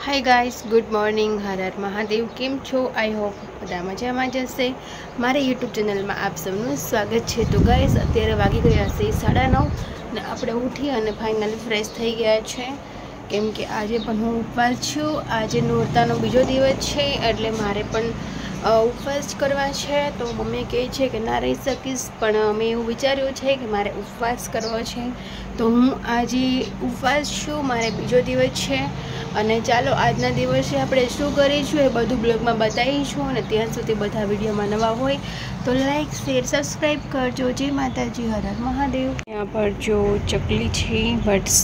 हाय guys, good morning. हर हर महादेव। केम छो? आई होप બધા મજામાં જશે। મારે યુટ્યુબ ચેનલમાં આપ સૌનું સ્વાગત છે। તો ગાઈસ, અત્યારે વાગી ગયા છે 9:30 ને આપણે ઉઠી અને ફાઇનલી ફ્રેશ થઈ ગયા છે, કેમ કે આજે પણ હું ઉપવાસ છું। આજે નોરતાનો બીજો દિવસ છે, એટલે મારે પણ ઉપવાસ કરવા છે। તો મમ્મી કહે છે કે ના રહી શકીશ, પણ મેં એવું વિચાર્યું છે કે મારે ઉપવાસ કરવો છે, તો હું આજે ઉપવાસ છું। મારે બીજો દિવસ છે અને ચાલો આજના દિવસે આપણે શું કરીશું એ બધું બ્લોગમાં બતાવીશું। અને ત્યાં સુધી બધા વિડીયોમાં નવા હોય તો લાઈક શેર સબસ્ક્રાઈબ કરજો। જય માતાજી, હર હર મહાદેવ। यहाँ पर जो चकली છે બટ્સ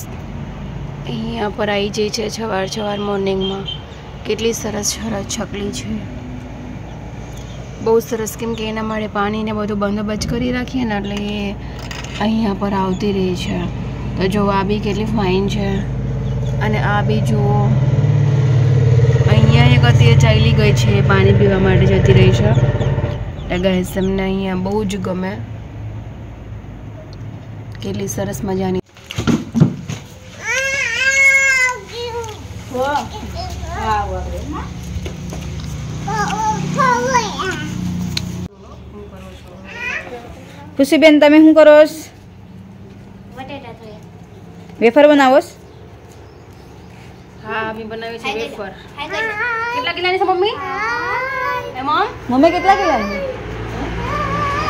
અહીંયા પર આવી જાય છે સવાર મોર્નિંગમાં। કેટલી સરસ ચકલી છે, બહુ સરસ, કેમ કે એના માટે પાણીને બધું બંદોબસ્ત કરી રાખીએ ને, એટલે એ અહીંયા પર આવતી રહી છે। તો જો આ બી કેટલી ફાઇન છે, અને આ બી જુઓ અહીંયા એક અત્યારે ચાલી ગઈ છે, પાણી પીવા માટે જતી રહી છે। એટલે ગાઈસ, તમને અહીંયા બહુ જ ગમે, કેટલી સરસ મજાની। ખુશીબેન, તમે શું કરો છો? વેફર બનાવો છો? हाँ, अभी बनावी છે વેફર। કેટલા કિલોની છે મમ્મી? મમ્મી કેટલા કિલોની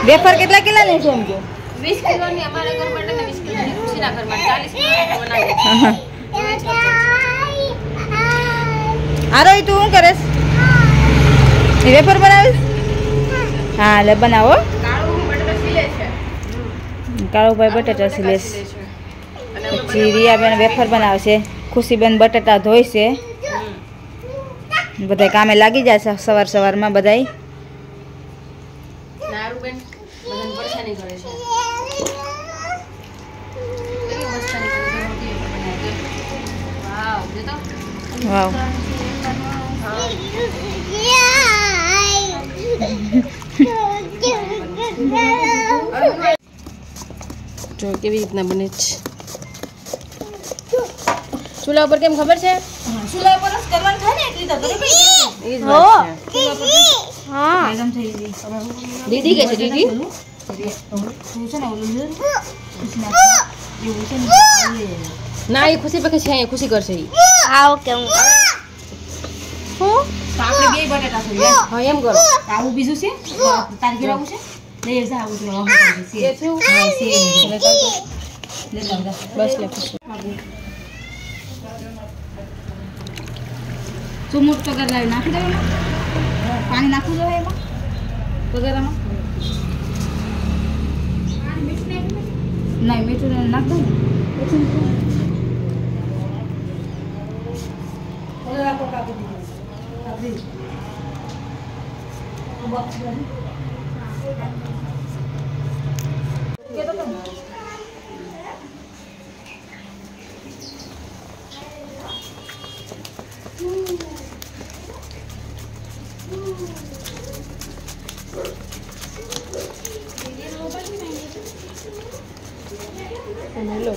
વેફર કેટલા કિલોની છે? એમ કે 20 કિલોની અમારા ઘર માટે ને 20 કિલોની ખુશીના ઘર માટે 40 કિલો બનાવી। આરો તું શું કરેસ? વેફર બનાવીશ? હા, લે બનાવો। કાળુભાઈ બટાટા સિલે છે, પછી રિયાબેન વેફર બનાવશે, ખુશીબેન બટાટા ધોઈશે। બધા કામે લાગી જશે સવારમાં બધાય। નારુબેન બધાને પરેશાની કરે છે। કેવી મસ્તની કરી છે રોટી બનાવી। વાવ, જો તો વાવ, જો કેવી રીતના બને છે। ચૂલા ઉપર કેમ ખબર છે? ચૂલા ઉપર જ કરવાનું થાય ને, એટલી તો બરાબર એ જ વાત છે। હા, એકદમ થઈ ગઈ। દીદી કે છે? દીદી ના, એ ખુશી પકે છે, અહીંયા ખુશી કરશે ઈ। આ ઓકે, હું હું આપણે બે બટાટા છે। હા, એમ કરો। આવું બીજું છે તાર ઘરે આવું છે લઈ જા આવું જો એ છે હા છે લે બસ લે ખુશી। ચુમુક પગાર લાવી નાખી દો એમાં, પાણી નાખવું જોઈએ એમાં પગારમાં। નહીં, મીઠું નાખ દો ને પછી લો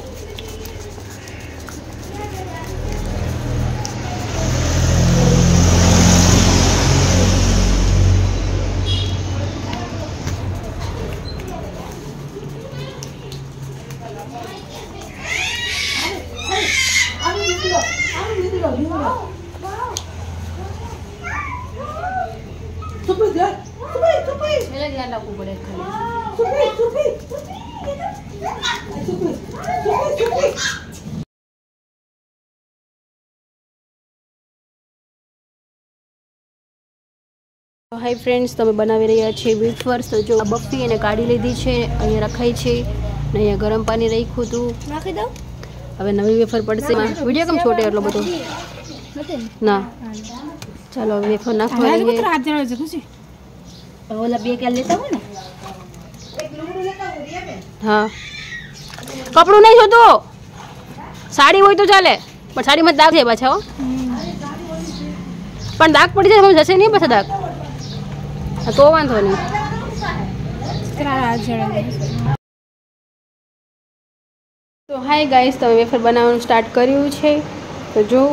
એટલે ધ્યાન રાખવું પડે ખાલી। હાય ફ્રેન્ડ્સ, તમે બનાવી રહ્યા છે વેફર। તો જો બફી એને કાઢી લીધી છે, અહીંયા રખાઈ છે ને અહીંયા ગરમ પાણી રાખ્યું હતું, નાખી દો। હવે નવી વેફર પડશે। વિડીયો કેમ છોટે એટલો બધો ના? ચાલો હવે વેફર નાખવા હાથ જણાવે છે ખુશી ઓલા બે કે લેતા હોય ને। હા, કપડું નહીં જોતું, સાડી હોય તો ચાલે, પણ સાડીમાં દાગ છે પાછા। હો, પણ દાગ પડી જાય જશે નહીં પાછા દાગ, તો વાંધો નહીં। તો હાય ગાઈસ, તમે વેફર બનાવવાનું સ્ટાર્ટ કર્યું છે। તો જો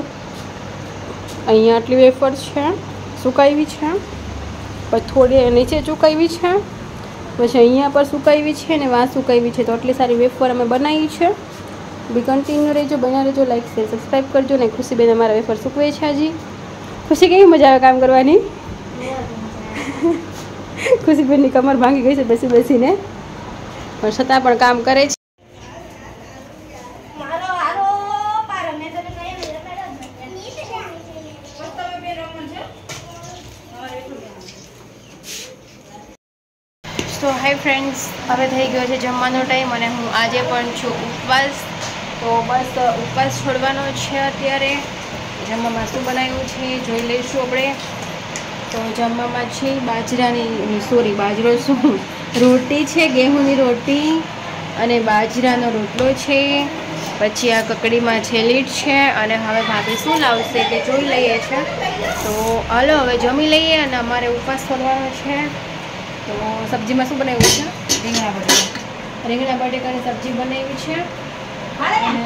અહીંયા આટલી વેફર છે સુકાવી છે, પછી થોડી નીચે સુકાવી છે, પછી અહીંયા પર સુકાવી છે ને વાં સુકાવી છે. તો આટલી સારી વેફર અમે બનાવી છે. બી કન્ટિન્યુ રહેજો, બન્યા રહેજો, લાઈક શેર સબસ્ક્રાઈબ કરજો. ને ખુશીબેન અમારા વેફર સૂકવે છે હજી. ખુશી કેવી મજા આવે કામ કરવાની? ખુશીબેનની કમર ભાંગી ગઈ છે બેસી બેસીને, પણ છતાં પણ કામ કરે છે. તો હાય ફ્રેન્ડ્સ, હવે થઈ ગયો છે જમવાનો ટાઈમ અને હું આજે પણ છું ઉપવાસ. તો બસ ઉપવાસ છોડવાનો છે અત્યારે. જમવામાં શું બનાવ્યું છે જોઈ લઈશું આપણે. તો જમવામાં છે બાજરો શું રોટી છે, ઘઉંની રોટી અને બાજરાનો રોટલો છે. પછી આ કકડીમાં છે લીટ છે. અને હવે ભાભી શું લાવશે તે જોઈ લઈએ છે. તો હાલો હવે જમી લઈએ. અને અમારે ઉપવાસ છોડવાનો છે. તો સબ્જીમાં શું બનાવ્યું છે? રીંગણા બટેકાની સબ્જી બનાવી છે. અને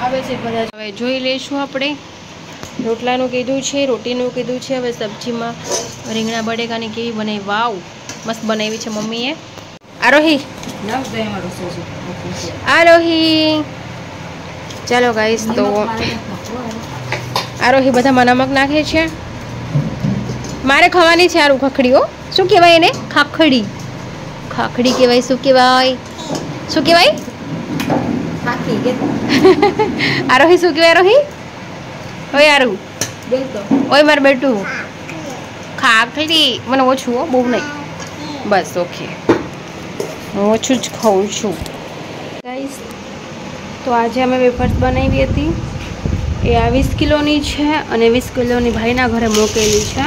આવે છે બધા. હવે જોઈ લઈશું આપણે. રોટલાનું કીધું છે, રોટીનું કીધું છે. હવે સબ્જીમાં રીંગણા બટેકાની કેવી બનાવી? વાવ, મસ્ત બનાવી છે મમ્મીએ. આરોહી ચાલો ગાઈસ. તો આરોહી બધામાં નમક નાખે છે. મારે ખાવાની છે આરું ખખડીઓ. શું કહેવાય એને? ખાખડી. ખાખડી કહેવાય. શું કહેવાય? શું કહેવાય? આરોહી શું કહેવાય? આરોહી ઓય આરું ઓય મારું બેટું ખાખડી. મને ઓછું હો, બહુ નહીં, બસ ઓકે. હું ઓછું જ ખાઉં છું ગાઈસ. તો આજે અમે વેફર્સ બનાવી હતી. એ આ 20 કિલોની છે અને 20 કિલોની ભાઈના ઘરે મોકેલી છે.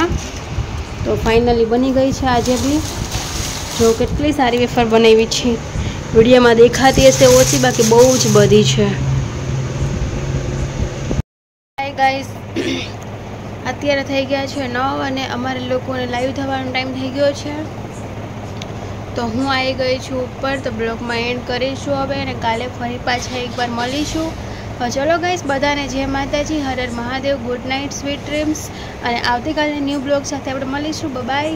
તો ફાઇનલી બની ગઈ છે આજે બી. જો કેટલી સારી વેફર બનાવી છે. વિડીયોમાં દેખાતી હશે ઓછી, બાકી બહુ જ બધી છે. હાય ગાઈસ, અત્યારે થઈ ગયા છે 9 અને અમારે લોકોને લાઈવ થવાનો ટાઈમ થઈ ગયો છે. તો હું આવી ગઈ છું ઉપર. તો બ્લોગમાં એન્ડ કરીશું હવે, અને કાલે ફરી પાછા એકવાર મળીશું. ચલો ગાઈસ, બધાને જય માતાજી, હર હર Mahadev, good night, sweet dreams. અને આવતીકાલે ન્યૂ બ્લોગ સાથે આપણે મળીશું. બાય.